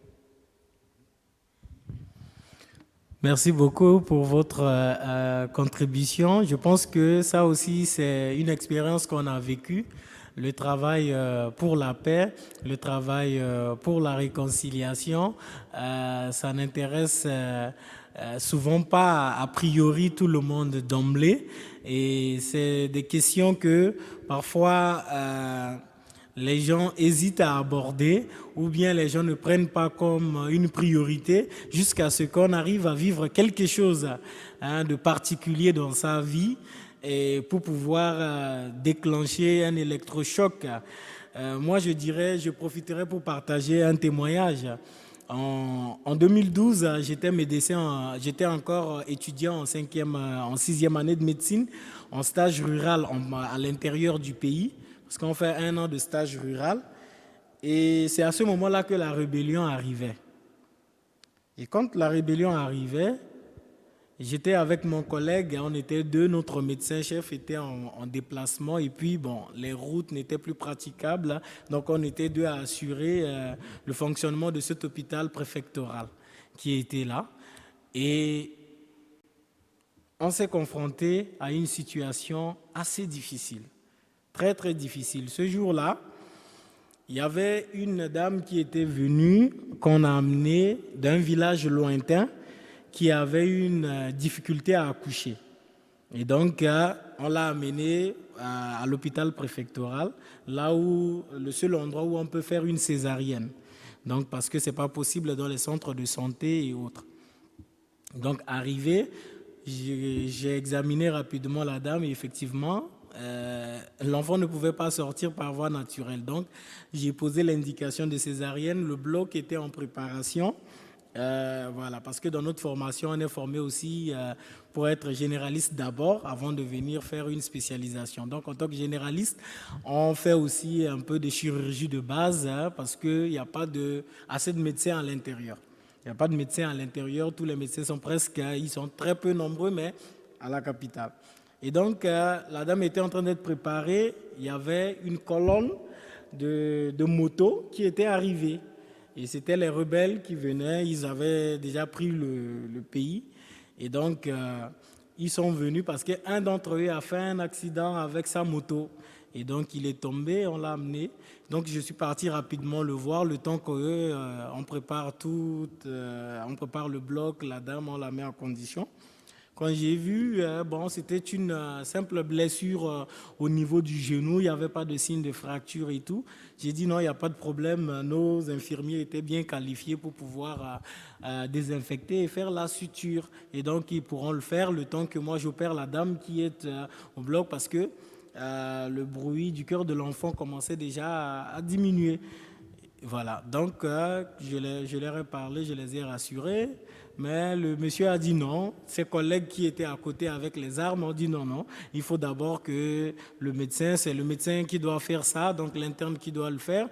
Merci beaucoup pour votre contribution. Je pense que ça aussi, c'est une expérience qu'on a vécue. Le travail pour la paix, le travail pour la réconciliation, ça n'intéresse souvent pas a priori tout le monde d'emblée. Et c'est des questions que parfois les gens hésitent à aborder ou bien les gens ne prennent pas comme une priorité jusqu'à ce qu'on arrive à vivre quelque chose de particulier dans sa vie et pour pouvoir déclencher un électrochoc. Moi, je profiterai pour partager un témoignage. En 2012, j'étais encore étudiant en 6e année de médecine, en stage rural à l'intérieur du pays. Parce qu'on fait 1 an de stage rural. Et c'est à ce moment-là que la rébellion arrivait. Et quand la rébellion arrivait, J'étais avec mon collègue, on était deux, notre médecin-chef était en déplacement et puis bon, les routes n'étaient plus praticables, hein. Donc on était deux à assurer le fonctionnement de cet hôpital préfectoral qui était là. Et on s'est confronté à une situation assez difficile, très très difficile. Ce jour-là, il y avait une dame qui était venue, qu'on a amenée d'un village lointain, qui avait une difficulté à accoucher. Et donc, on l'a amenée à l'hôpital préfectoral, là où le seul endroit où on peut faire une césarienne. Donc, parce que ce n'est pas possible dans les centres de santé et autres. Donc, arrivé, j'ai examiné rapidement la dame et effectivement, l'enfant ne pouvait pas sortir par voie naturelle. Donc, j'ai posé l'indication de césarienne. Le bloc était en préparation. Voilà, parce que dans notre formation, on est formé aussi pour être généraliste d'abord, avant de venir faire une spécialisation. Donc, en tant que généraliste, on fait aussi un peu de chirurgie de base, hein, parce qu'il n'y a pas assez de médecins à l'intérieur. Il n'y a pas de médecins à l'intérieur. Tous les médecins sont presque, ils sont très peu nombreux, mais à la capitale. Et donc, la dame était en train d'être préparée. Il y avait une colonne de motos qui était arrivée. Et c'était les rebelles qui venaient, ils avaient déjà pris le pays. Et donc, ils sont venus parce qu'un d'entre eux a fait un accident avec sa moto. Et donc, il est tombé, on l'a amené. Donc, je suis parti rapidement le voir, le temps qu'eux, on prépare tout, on prépare le bloc, la dame, on la met en condition. Quand j'ai vu, bon, c'était une simple blessure au niveau du genou, il n'y avait pas de signe de fracture et tout. J'ai dit non, il n'y a pas de problème, nos infirmiers étaient bien qualifiés pour pouvoir désinfecter et faire la suture. Et donc, ils pourront le faire le temps que moi j'opère la dame qui est au bloc parce que le bruit du cœur de l'enfant commençait déjà à diminuer. Voilà, donc je leur ai parlé, je les ai rassurés. Mais le monsieur a dit non. Ses collègues qui étaient à côté avec les armes ont dit non, non. Il faut d'abord que le médecin, c'est le médecin qui doit faire ça, donc l'interne qui doit le faire.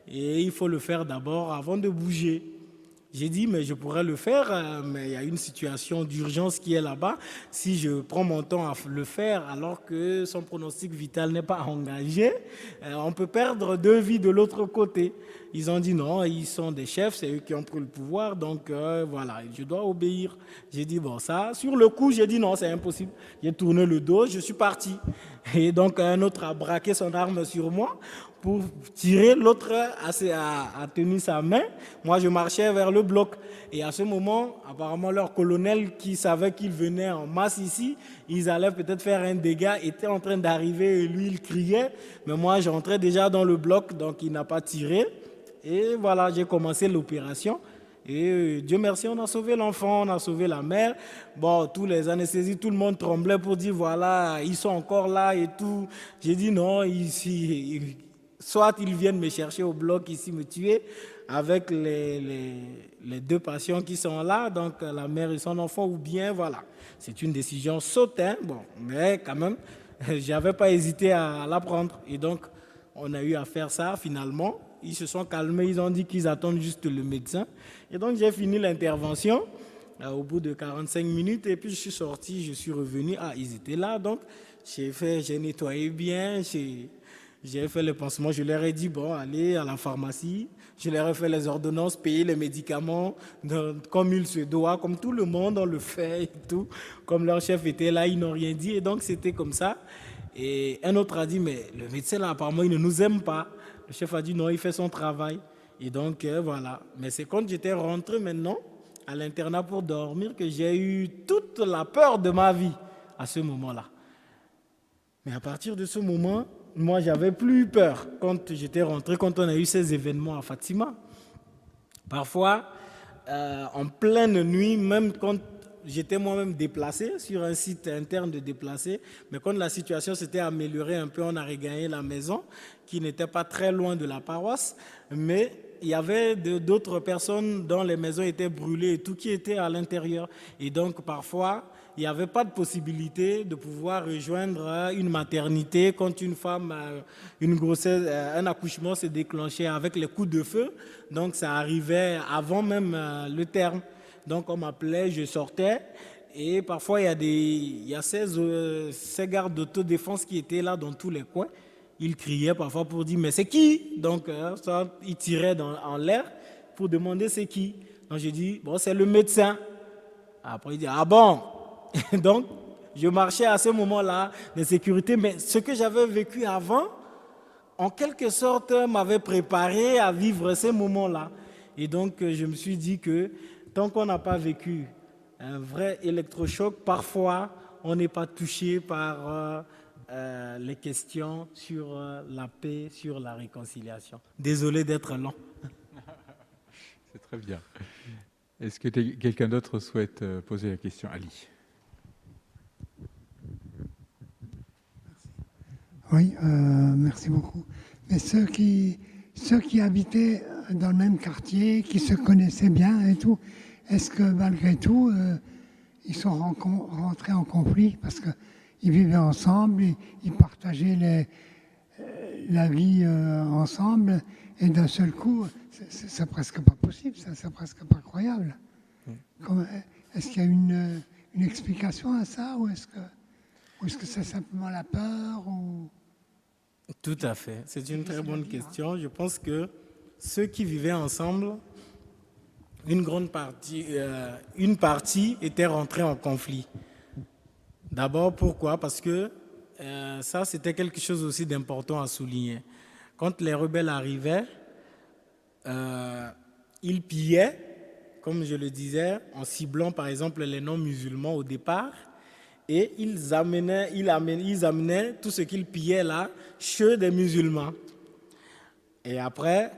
Et il faut le faire d'abord avant de bouger. J'ai dit, mais je pourrais le faire, mais il y a une situation d'urgence qui est là-bas. Si je prends mon temps à le faire alors que son pronostic vital n'est pas engagé, on peut perdre 2 vies de l'autre côté. Ils ont dit non, ils sont des chefs, c'est eux qui ont pris le pouvoir, donc voilà, je dois obéir. J'ai dit, bon, ça, sur le coup, j'ai dit non, c'est impossible. J'ai tourné le dos, je suis parti. Et donc, un autre a braqué son arme sur moi pour tirer, l'autre a tenu sa main. Moi, je marchais vers le bloc. Et à ce moment, apparemment, leur colonel qui savait qu'il venait en masse ici, ils allaient peut-être faire un dégât, était en train d'arriver et lui, il criait. Mais moi, j'entrais déjà dans le bloc, donc il n'a pas tiré. Et voilà, j'ai commencé l'opération. Et Dieu merci, on a sauvé l'enfant, on a sauvé la mère. Bon, tous les anesthésistes, tout le monde tremblait pour dire, voilà, ils sont encore là et tout. J'ai dit non, ici, soit ils viennent me chercher au bloc ici, me tuer, avec les 2 patients qui sont là, donc la mère et son enfant, ou bien, voilà. C'est une décision sautée, bon, mais quand même, je n'avais pas hésité à la prendre. Et donc, on a eu à faire ça finalement. Ils se sont calmés, ils ont dit qu'ils attendent juste le médecin. Et donc, j'ai fini l'intervention au bout de 45 minutes. Et puis, je suis sorti, je suis revenu. Ah, ils étaient là. Donc, j'ai nettoyé bien, j'ai fait le pansement. Je leur ai dit, bon, allez à la pharmacie. Je leur ai fait les ordonnances, payer les médicaments comme il se doit, comme tout le monde, on le fait et tout. Comme leur chef était là, ils n'ont rien dit. Et donc, c'était comme ça. Et un autre a dit, mais le médecin, là, apparemment, il ne nous aime pas. Le chef a dit non, il fait son travail. Et donc, voilà. Mais c'est quand j'étais rentré maintenant à l'internat pour dormir que j'ai eu toute la peur de ma vie à ce moment-là. Mais à partir de ce moment, moi, j'avais plus peur quand j'étais rentré, quand on a eu ces événements à Fatima. Parfois, en pleine nuit, même quand j'étais moi-même déplacé sur un site interne de déplacé, mais quand la situation s'était améliorée un peu, on a regagné la maison qui n'était pas très loin de la paroisse, mais il y avait d'autres personnes dont les maisons étaient brûlées et tout qui était à l'intérieur. Et donc parfois, il n'y avait pas de possibilité de pouvoir rejoindre une maternité quand une femme, une grossesse, un accouchement s'est déclenché avec les coups de feu. Donc ça arrivait avant même le terme. Donc on m'appelait, je sortais Et parfois, il y a ces gardes d'autodéfense qui étaient là dans tous les coins. Ils criaient parfois pour dire, mais c'est qui? Donc, ils tiraient en l'air pour demander c'est qui. Donc, je dis, bon, c'est le médecin. Après, il dit, ah bon? Donc, je marchais à ce moment-là de sécurité, mais ce que j'avais vécu avant, en quelque sorte, m'avait préparé à vivre ces moments-là. Et donc, je me suis dit que tant qu'on n'a pas vécu un vrai électrochoc, parfois, on n'est pas touché par les questions sur la paix, sur la réconciliation. Désolé d'être long. C'est très bien. Est-ce que quelqu'un d'autre souhaite poser la question? Ali. Oui, merci beaucoup. Mais ceux qui habitaient dans le même quartier, qui se connaissaient bien et tout, est-ce que malgré tout, ils sont rentrés en conflit parce qu'ils vivaient ensemble, ils partageaient la vie ensemble, et d'un seul coup, c'est presque pas possible, c'est presque pas croyable. Est-ce qu'il y a une explication à ça, ou est-ce que c'est simplement la peur ou... Tout à fait. C'est une très bonne question. Je pense que ceux qui vivaient ensemble, une partie était rentrée en conflit. D'abord, pourquoi? Parce que ça, c'était quelque chose aussi d'important à souligner. Quand les rebelles arrivaient, ils pillaient, comme je le disais, en ciblant par exemple les non-musulmans au départ, et ils amenaient tout ce qu'ils pillaient là chez des musulmans. Et après,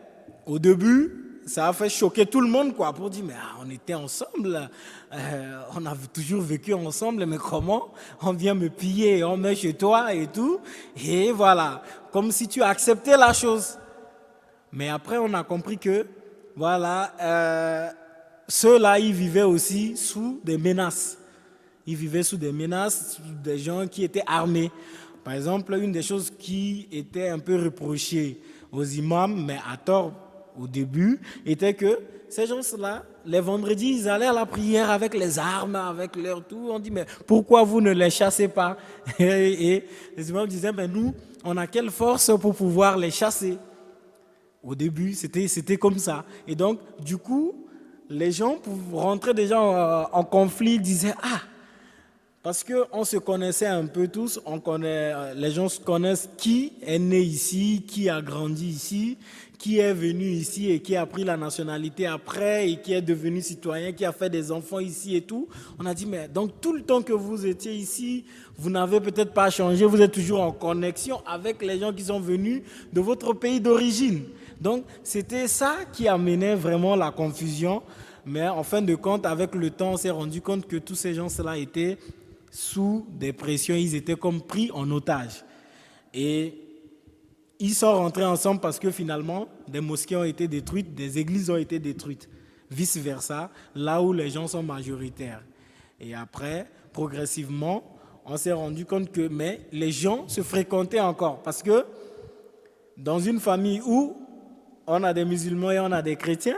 au début, ça a fait choquer tout le monde, quoi, pour dire, mais on était ensemble, on a toujours vécu ensemble, mais comment on vient me piller, on met chez toi et tout, et voilà, comme si tu acceptais la chose. Mais après, on a compris que, voilà, ceux-là, ils vivaient aussi sous des menaces. Ils vivaient sous des menaces, sous des gens qui étaient armés. Par exemple, une des choses qui était un peu reprochée aux imams, mais à tort au début, était que ces gens-là, les vendredis, ils allaient à la prière avec les armes, avec leur tout. On dit, mais pourquoi vous ne les chassez pas? Et les imams disaient, mais nous, on a quelle force pour pouvoir les chasser? Au début, c'était comme ça. Et donc, du coup, les gens, pour rentrer déjà en conflit, disaient, ah, parce qu'on se connaissait un peu tous, les gens se connaissent qui est né ici, qui a grandi ici, qui est venu ici et qui a pris la nationalité après et qui est devenu citoyen, qui a fait des enfants ici et tout. On a dit, mais donc tout le temps que vous étiez ici, vous n'avez peut-être pas changé, vous êtes toujours en connexion avec les gens qui sont venus de votre pays d'origine. Donc c'était ça qui amenait vraiment la confusion. Mais en fin de compte, avec le temps, on s'est rendu compte que tous ces gens-là étaient sous des pressions, ils étaient comme pris en otage. Et ils sont rentrés ensemble parce que finalement, des mosquées ont été détruites, des églises ont été détruites, vice-versa, là où les gens sont majoritaires. Et après, progressivement, on s'est rendu compte que les gens se fréquentaient encore. Parce que dans une famille où on a des musulmans et on a des chrétiens,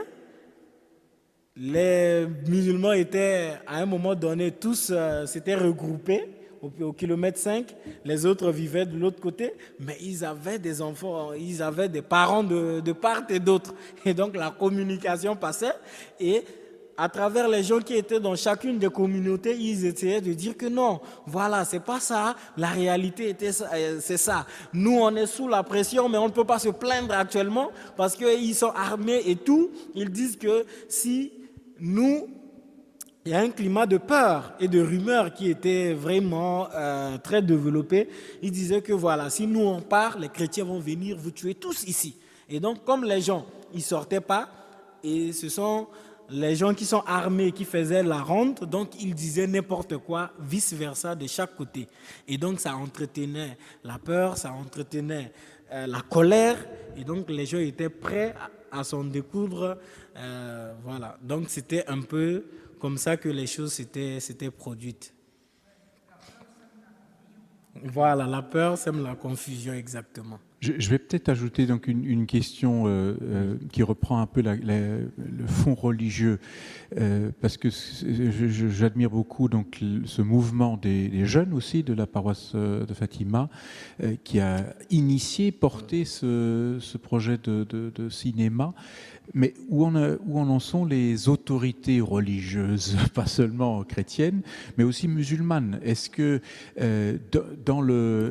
les musulmans étaient, à un moment donné, tous s'étaient regroupés au kilomètre 5. Les autres vivaient de l'autre côté, mais ils avaient des enfants, ils avaient des parents de part et d'autre. Et donc la communication passait. Et à travers les gens qui étaient dans chacune des communautés, ils essayaient de dire que non, voilà, c'est pas ça, la réalité c'est ça. Nous, on est sous la pression, mais on ne peut pas se plaindre actuellement parce qu'ils sont armés et tout. Ils disent que si nous, il y a un climat de peur et de rumeurs qui était vraiment très développé. Ils disaient que voilà, si nous on part, les chrétiens vont venir vous tuer tous ici. Et donc, comme les gens, ils ne sortaient pas, et ce sont les gens qui sont armés qui faisaient la ronde, donc ils disaient n'importe quoi, vice-versa de chaque côté. Et donc, ça entretenait la peur, ça entretenait la colère, et donc les gens étaient prêts à s'en découdre. Voilà. Donc, c'était un peu comme ça que les choses s'étaient produites. Voilà, la peur sème la confusion, exactement. Je vais peut-être ajouter donc une question qui reprend un peu le fond religieux, parce que j'admire beaucoup donc ce mouvement des jeunes aussi de la paroisse de Fatima, qui a initié, porté ce projet de cinéma. Mais où en sont les autorités religieuses, pas seulement chrétiennes, mais aussi musulmanes? Est-ce que dans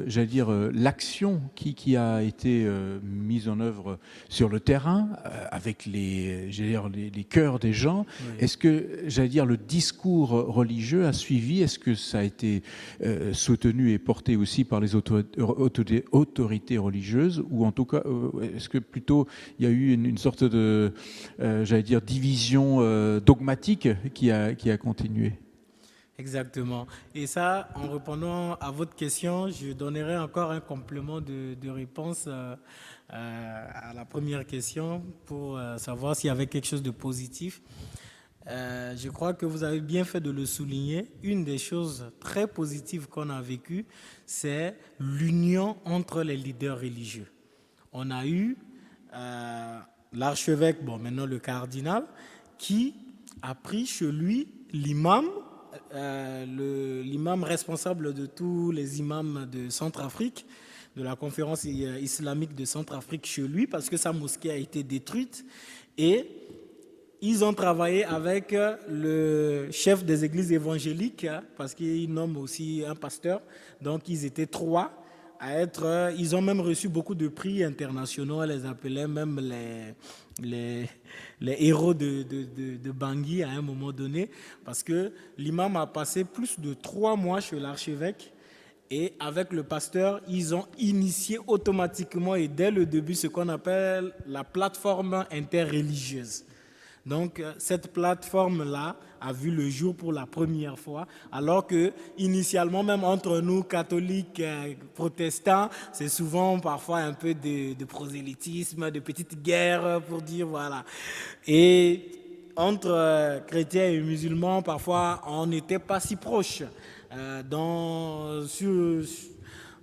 j'allais dire, l'action qui a été mise en œuvre sur le terrain, avec j'allais dire, les cœurs des gens, Oui. est-ce que, j'allais dire, le discours religieux a suivi? Est-ce que ça a été soutenu et porté aussi par les autorités religieuses? Ou en tout cas, est-ce que plutôt il y a eu une sorte de j'allais dire, division dogmatique qui a continué? Exactement. Et ça, en répondant à votre question, je donnerai encore un complément de réponse à la première question pour savoir s'il y avait quelque chose de positif. Je crois que vous avez bien fait de le souligner. Une des choses très positives qu'on a vécues, c'est l'union entre les leaders religieux. On a eu l'archevêque, bon maintenant le cardinal, qui a pris chez lui l'imam, l'imam responsable de tous les imams de Centrafrique, de la conférence islamique de Centrafrique chez lui, parce que sa mosquée a été détruite. Et ils ont travaillé avec le chef des églises évangéliques, parce qu'il nomme aussi un pasteur. Donc ils étaient 3 à être. Ils ont même reçu beaucoup de prix internationaux. On les appelait même les héros de Bangui à un moment donné, parce que l'imam a passé plus de 3 mois chez l'archevêque. Et avec le pasteur, ils ont initié automatiquement et dès le début ce qu'on appelle la plateforme interreligieuse. Donc, cette plateforme-là a vu le jour pour la première fois, alors que initialement, même entre nous, catholiques, protestants, c'est souvent parfois un peu de prosélytisme, de petites guerres pour dire voilà. Et entre chrétiens et musulmans, parfois, on n'était pas si proches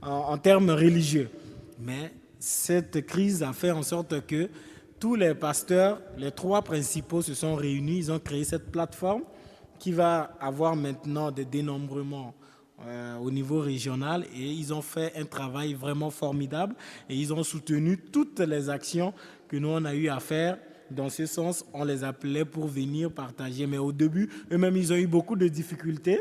en termes religieux. Mais cette crise a fait en sorte que tous les pasteurs, les 3 principaux se sont réunis, ils ont créé cette plateforme qui va avoir maintenant des dénombrements au niveau régional et ils ont fait un travail vraiment formidable et ils ont soutenu toutes les actions que nous on a eu à faire. Dans ce sens, on les appelait pour venir partager. Mais au début, eux-mêmes, ils ont eu beaucoup de difficultés,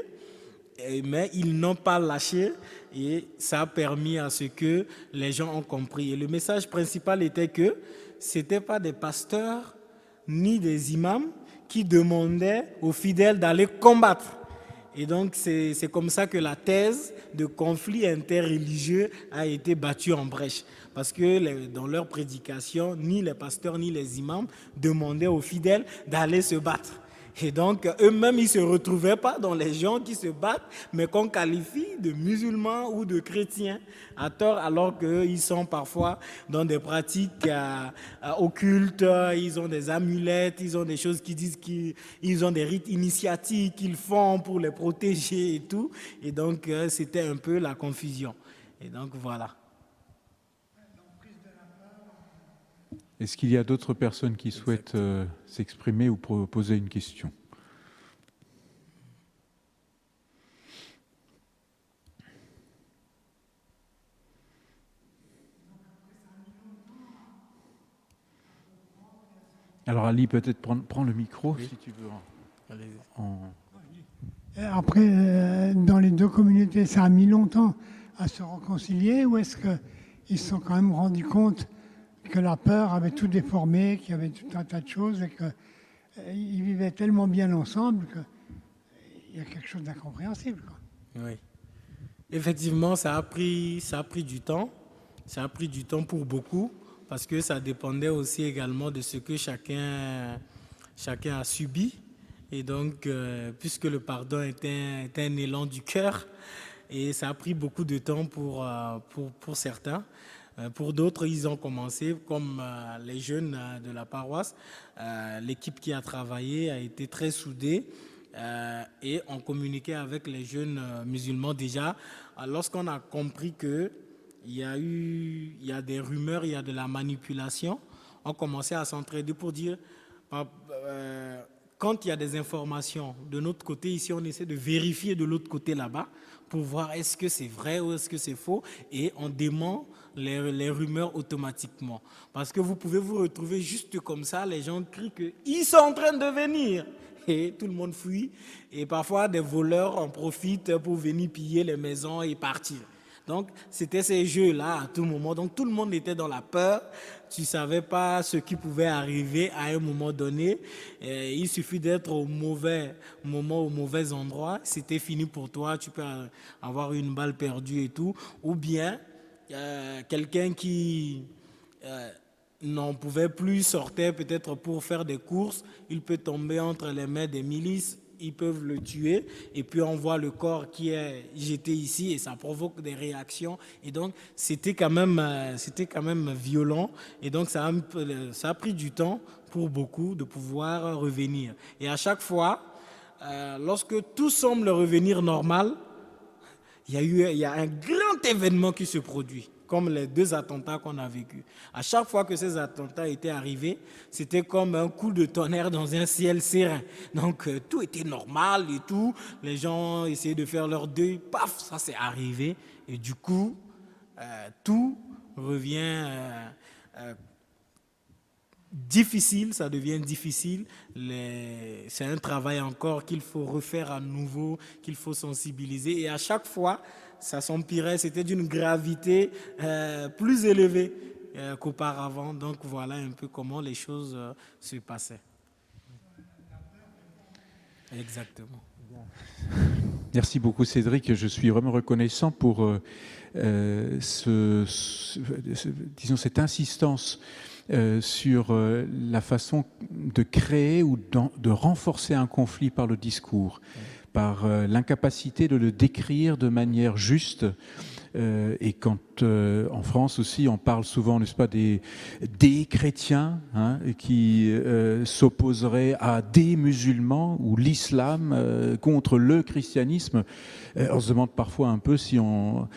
mais ils n'ont pas lâché et ça a permis à ce que les gens ont compris. Et le message principal était que ce n'étaient pas des pasteurs ni des imams qui demandaient aux fidèles d'aller combattre. Et donc, c'est comme ça que la thèse de conflit interreligieux a été battue en brèche. Parce que dans leur prédication, ni les pasteurs ni les imams demandaient aux fidèles d'aller se battre. Et donc, eux-mêmes, ils ne se retrouvaient pas dans les gens qui se battent, mais qu'on qualifie de musulmans ou de chrétiens, à tort, alors qu'ils sont parfois dans des pratiques occultes, ils ont des amulettes, ils ont des choses qui disent qu'ils ont des rites initiatiques qu'ils font pour les protéger et tout. Et donc, c'était un peu la confusion. Et donc, voilà. Est-ce qu'il y a d'autres personnes qui souhaitent s'exprimer ou poser une question? Alors Ali, peut-être prends le micro si tu veux. Après, dans les 2 communautés, ça a mis longtemps à se réconcilier ou est-ce qu'ils se sont quand même rendus compte que la peur avait tout déformé, qu'il y avait tout un tas de choses et qu'ils vivaient tellement bien ensemble qu'il y a quelque chose d'incompréhensible, quoi. Oui. Effectivement, ça a pris du temps. Ça a pris du temps pour beaucoup parce que ça dépendait aussi également de ce que chacun a subi. Et donc, puisque le pardon est un élan du cœur, et ça a pris beaucoup de temps pour certains. Pour d'autres, ils ont commencé, comme les jeunes de la paroisse. L'équipe qui a travaillé a été très soudée et on communiquait avec les jeunes musulmans déjà. Lorsqu'on a compris que il y a des rumeurs, il y a de la manipulation. On commençait à s'entraider pour dire, quand il y a des informations de notre côté, ici on essaie de vérifier de l'autre côté là-bas pour voir est-ce que c'est vrai ou est-ce que c'est faux, et on dément les rumeurs automatiquement. Parce que vous pouvez vous retrouver juste comme ça, les gens crient qu'ils sont en train de venir. Et tout le monde fuit. Et parfois, des voleurs en profitent pour venir piller les maisons et partir. Donc, c'était ces jeux-là à tout moment. Donc, tout le monde était dans la peur. Tu ne savais pas ce qui pouvait arriver à un moment donné. Et il suffit d'être au mauvais moment, au mauvais endroit. C'était fini pour toi. Tu peux avoir une balle perdue et tout. Ou bien, quelqu'un qui n'en pouvait plus, sortait peut-être pour faire des courses. Il peut tomber entre les mains des milices. Ils peuvent le tuer et puis on voit le corps qui est jeté ici et ça provoque des réactions, et donc c'était quand même violent, et donc ça a pris du temps pour beaucoup de pouvoir revenir. Et à chaque fois, lorsque tout semble revenir normal, il y a un grand événement qui se produit, comme les 2 attentats qu'on a vécus. À chaque fois que ces attentats étaient arrivés, c'était comme un coup de tonnerre dans un ciel serein. Donc tout était normal et tout. Les gens essayaient de faire leur deuil. Paf, ça c'est arrivé. Et du coup, tout revient difficile, ça devient difficile. C'est un travail encore qu'il faut refaire à nouveau, qu'il faut sensibiliser. Et à chaque fois, ça s'empirait, c'était d'une gravité plus élevée qu'auparavant. Donc voilà un peu comment les choses se passaient. Exactement. Merci beaucoup Cédric, je suis vraiment reconnaissant pour disons, cette insistance sur la façon de créer ou de renforcer un conflit par le discours, par l'incapacité de le décrire de manière juste. Et quand en France aussi, on parle souvent, n'est-ce pas, des chrétiens qui s'opposeraient à des musulmans ou l'islam contre le christianisme, on se demande parfois un peu si on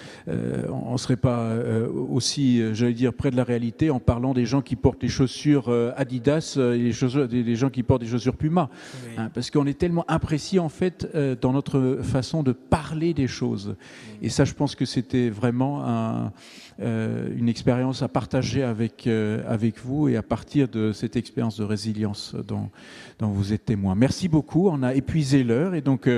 serait pas aussi, j'allais dire, près de la réalité en parlant des gens qui portent les chaussures Adidas et les gens qui portent des chaussures Puma, oui. Parce qu'on est tellement imprécis en fait dans notre façon de parler des choses. Oui. Et ça, je pense que c'était vraiment une expérience à partager avec vous, et à partir de cette expérience de résilience dont vous êtes témoin. Merci beaucoup, on a épuisé l'heure, et donc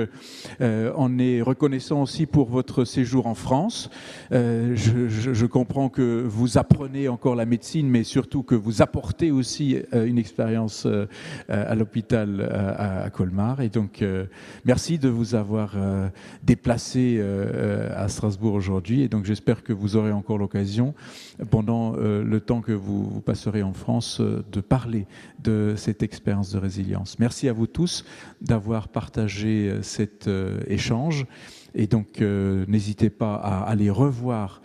on est reconnaissant aussi pour votre séjour en France. Je comprends que vous apprenez encore la médecine, mais surtout que vous apportez aussi une expérience à l'hôpital à Colmar, et donc merci de vous avoir déplacé à Strasbourg aujourd'hui, et donc j'espère que vous aurez encore l'occasion, pendant le temps que vous passerez en France, de parler de cette expérience de résilience. Merci à vous tous d'avoir partagé cet échange. Et donc, n'hésitez pas à aller revoir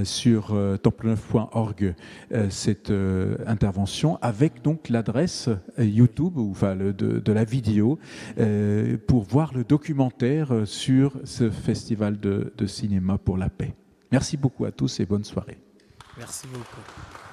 sur templeneuf.org cette intervention, avec donc l'adresse YouTube, enfin de la vidéo, pour voir le documentaire sur ce festival de cinéma pour la paix. Merci beaucoup à tous et bonne soirée. Merci beaucoup.